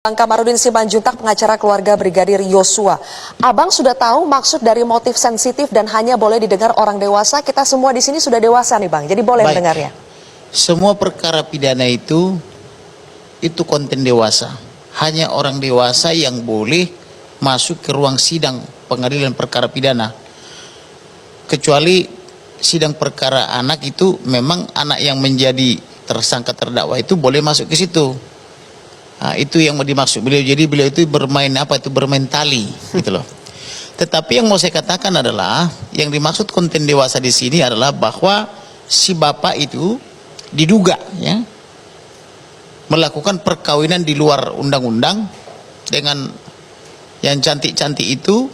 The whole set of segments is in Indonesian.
Bang Kamarudin Simanjuntak, pengacara keluarga Brigadir Yosua. Abang sudah tahu maksud dari motif sensitif dan hanya boleh didengar orang dewasa. Kita semua di sini sudah dewasa nih Bang, jadi boleh mendengarnya. Semua perkara pidana itu konten dewasa. Hanya orang dewasa yang boleh masuk ke ruang sidang pengadilan perkara pidana. Kecuali sidang perkara anak itu memang anak yang menjadi tersangka terdakwa itu boleh masuk ke situ. Nah, itu yang dimaksud beliau. Jadi beliau itu bermain bermain tali gitu loh. Tetapi yang mau saya katakan adalah yang dimaksud konten dewasa di sini adalah bahwa si bapak itu diduga ya melakukan perkawinan di luar undang-undang dengan yang cantik-cantik itu,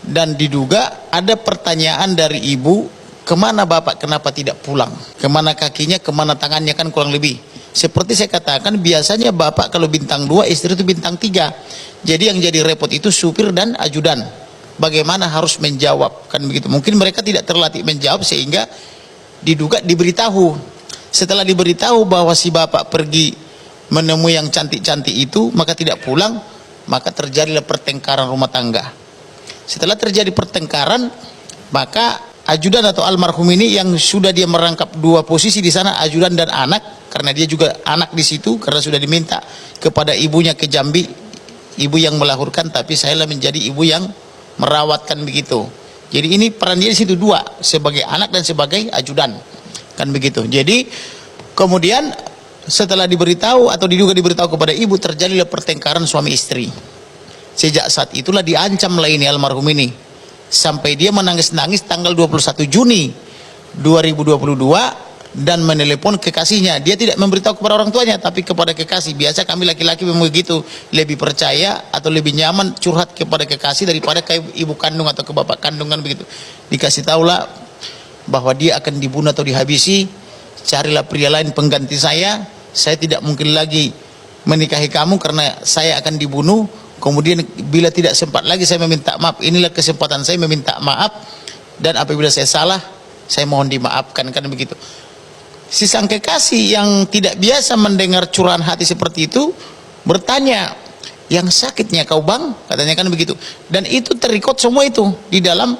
dan diduga ada pertanyaan dari ibu, kemana bapak, kenapa tidak pulang, kemana kakinya, kemana tangannya, kan kurang lebih seperti saya katakan, biasanya bapak kalau bintang 2, istri itu bintang 3. Jadi yang jadi repot itu supir dan ajudan. Bagaimana harus menjawab, kan begitu. Mungkin mereka tidak terlatih menjawab sehingga diduga diberitahu. Setelah diberitahu bahwa si bapak pergi menemui yang cantik-cantik itu, maka tidak pulang, maka terjadilah pertengkaran rumah tangga. Setelah terjadi pertengkaran, maka ajudan atau almarhum ini yang sudah dia merangkap dua posisi di sana, ajudan dan anak, karena dia juga anak di situ, karena sudah diminta kepada ibunya ke Jambi, ibu yang melahirkan, tapi saya lah menjadi ibu yang merawatkan begitu. Jadi ini peran dia di situ dua, sebagai anak dan sebagai ajudan, kan begitu. Jadi kemudian setelah diberitahu atau diduga diberitahu kepada ibu, terjadilah pertengkaran suami istri. Sejak saat itulah diancam lah ini almarhum ini, sampai dia menangis-nangis tanggal 21 Juni 2022 dan menelepon kekasihnya. Dia tidak memberitahu kepada orang tuanya, tapi kepada kekasih. Biasa kami laki-laki memang begitu, lebih percaya atau lebih nyaman curhat kepada kekasih daripada ke ibu kandung atau ke bapak kandungan begitu. Dikasih tahulah bahwa dia akan dibunuh atau dihabisi, carilah pria lain pengganti saya tidak mungkin lagi menikahi kamu karena saya akan dibunuh. Kemudian bila tidak sempat lagi saya meminta maaf, inilah kesempatan saya meminta maaf, dan apabila saya salah saya mohon dimaafkan, kan begitu. Si sang kekasih yang tidak biasa mendengar curahan hati seperti itu bertanya, yang sakitnya kau bang, katanya, kan begitu. Dan itu terikot semua itu di dalam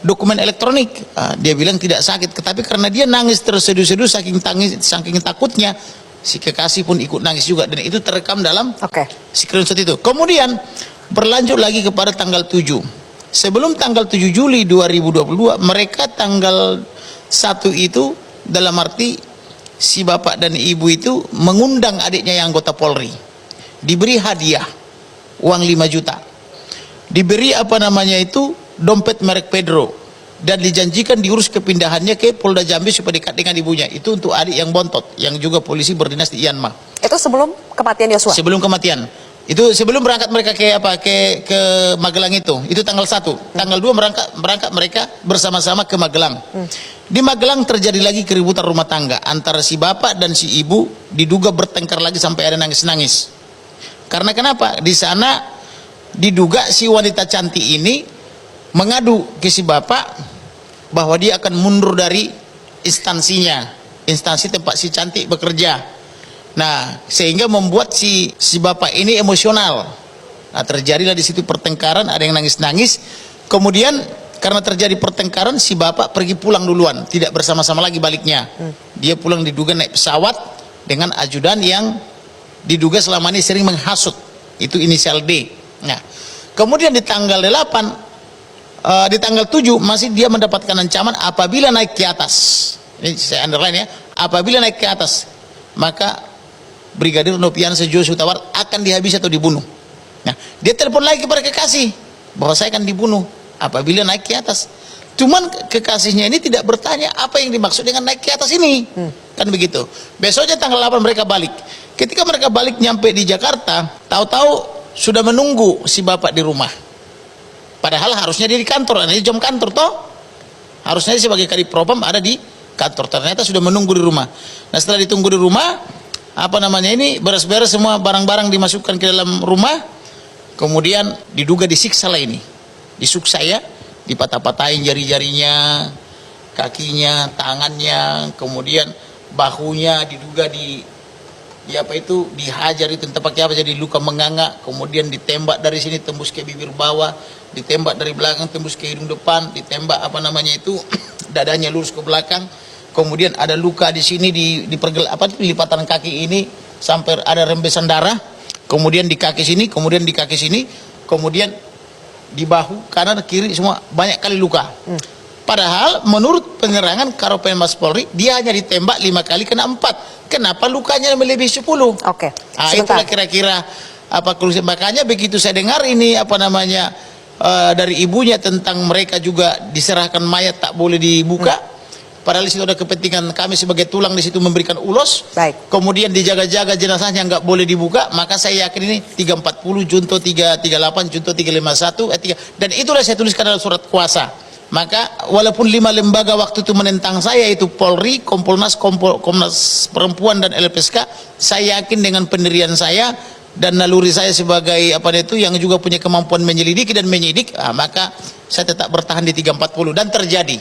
dokumen elektronik. Dia bilang tidak sakit, tetapi karena dia nangis terseduh-seduh saking takutnya, si kekasih pun ikut nangis juga, dan itu terekam dalam screenshot itu. Kemudian berlanjut lagi kepada tanggal 7. Sebelum tanggal 7 Juli 2022, mereka tanggal 1 itu, dalam arti si bapak dan ibu itu mengundang adiknya yang anggota Polri, diberi hadiah uang 5 juta, diberi dompet merek Pedro, dan dijanjikan diurus kepindahannya ke Polda Jambi supaya dekat dengan ibunya. Itu untuk adik yang bontot, yang juga polisi berdinas di Myanmar. Itu sebelum kematian Yosua? Sebelum kematian. Itu sebelum berangkat mereka ke Magelang itu tanggal 1. Tanggal 2 berangkat mereka bersama-sama ke Magelang. Di Magelang terjadi lagi keributan rumah tangga antara si bapak dan si ibu, diduga bertengkar lagi sampai ada nangis-nangis. Karena kenapa? Di sana diduga si wanita cantik ini mengadu ke si bapak bahwa dia akan mundur dari instansinya, instansi tempat si cantik bekerja. Nah, sehingga membuat si bapak ini emosional. Nah, terjadilah di situ pertengkaran, ada yang nangis-nangis. Kemudian karena terjadi pertengkaran, si bapak pergi pulang duluan, tidak bersama-sama lagi baliknya. Dia pulang diduga naik pesawat dengan ajudan yang diduga selama ini sering menghasut, itu inisial D. Nah, kemudian di tanggal 8, di tanggal 7 masih dia mendapatkan ancaman apabila naik ke atas. Ini saya underline ya, apabila naik ke atas, maka Brigadir Nofriansah Joshua Huta Barat akan dihabisi atau dibunuh. Nah, dia telepon lagi kepada kekasih bahwa saya akan dibunuh apabila naik ke atas. Cuman kekasihnya ini tidak bertanya apa yang dimaksud dengan naik ke atas ini. Kan begitu. Besoknya tanggal 8 mereka balik. Ketika mereka balik nyampe di Jakarta, tahu-tahu sudah menunggu si bapak di rumah. Padahal harusnya dia di kantor, ini jam kantor toh. Harusnya dia sebagai kadif propam ada di kantor. Ternyata sudah menunggu di rumah. Nah, setelah ditunggu di rumah, beres-beres semua barang-barang dimasukkan ke dalam rumah. Kemudian diduga disiksa lah ini, disuksa ya, dipatah-patahin jari-jarinya, kakinya, tangannya, kemudian bahunya diduga apa itu dihajar itu entah pakai apa, jadi luka menganga, kemudian ditembak dari sini tembus ke bibir bawah, ditembak dari belakang tembus ke hidung depan, ditembak apa namanya itu dadanya lurus ke belakang, kemudian ada luka di sini di lipatan kaki ini sampai ada rembesan darah, kemudian di kaki sini, kemudian di kaki sini, kemudian di bahu kanan kiri semua banyak kali luka. Padahal menurut penerangan Karopenmas Polri dia hanya ditembak 5 kali kena 4. Kenapa lukanya melebihi 10? Oke. Itulah kira-kira apa kerugian. Makanya begitu saya dengar ini apa namanya dari ibunya tentang mereka juga diserahkan mayat tak boleh dibuka. Padahal di situ ada kepentingan kami sebagai tulang di situ memberikan ulos. Baik. Kemudian dijaga-jaga jenazahnya nggak boleh dibuka. Maka saya yakin ini 340 junto 338 junto 351 dan itulah saya tuliskan dalam surat kuasa. Maka walaupun 5 lembaga waktu itu menentang saya, itu Polri, Kompolnas, Komnas Perempuan dan LPSK, saya yakin dengan pendirian saya dan naluri saya sebagai yang juga punya kemampuan menyelidiki dan menyidik, maka saya tetap bertahan di 340 dan terjadi.